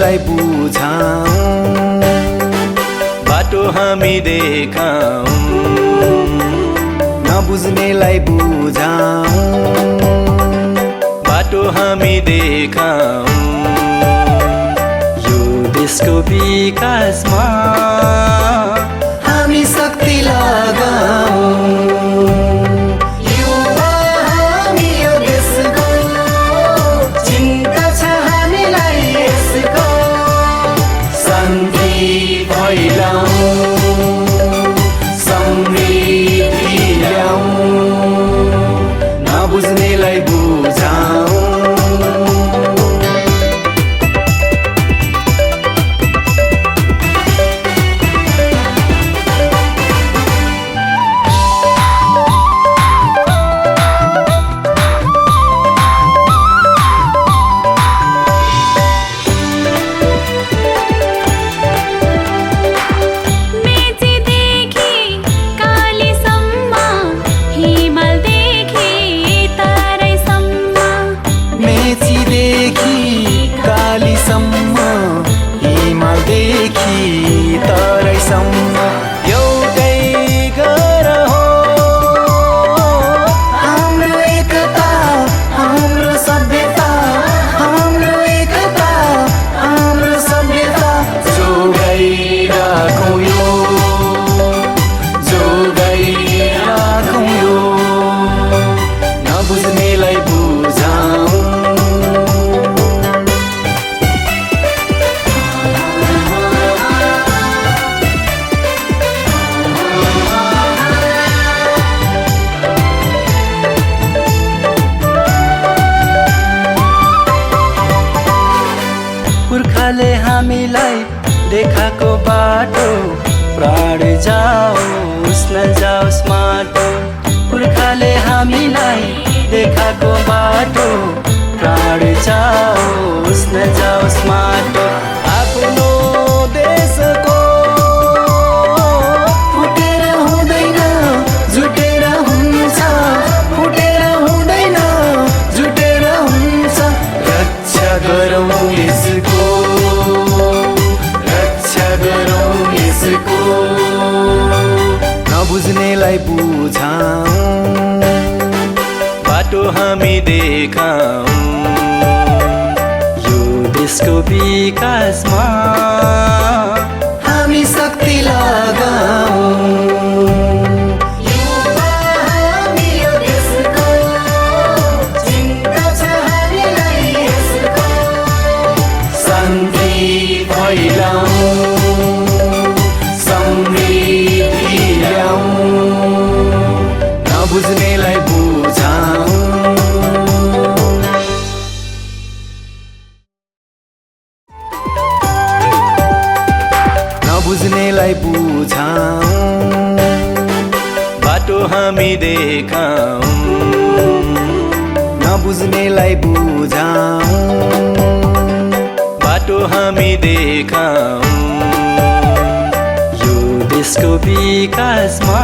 नबुझ्नेलाई बुझाऊ बाटो हामी देखाऊ नबुझ्नेलाई बुझाऊ बाटो हामी देखाऊ यो देशको विकासमा हामी शक्ति लगाऊ नबुझ्नेलाई बुझाऊ देखि तराईसम्म एउटै घर हो हाम्रो एकता हाम्रो सभ्यता हाम्रो एकता हाम्रो सभ्यता जोगाइराखौँ यो नबुझ्नेलाई बुझाऊ पुर्खाले हामीलाई देखाएको बाटो प्राण जाओस् नजाओस् माटो पुर्खाले हामीलाई देखाएको बाटो प्राण जाओस् नजाओस् माटो आफ्नो देशको फुटेर हुँदैन जुटेर हुन्छ फुटेर हुँदैन जुटेर हुन्छ रक्षा गरौँ यसको नबुझ्नेलाई बुझाऊ बाटो हामी देखाऊ यो देशको विकासमा हामी शक्ति लगाऊ नबुझ्नेलाई बुझाऊ नबुझ्नेलाई बुझाऊ बाटो हामी देखाऊ नबुझ्नेलाई बुझाऊ बाटो हामी देखाऊ यो देशको विकासमा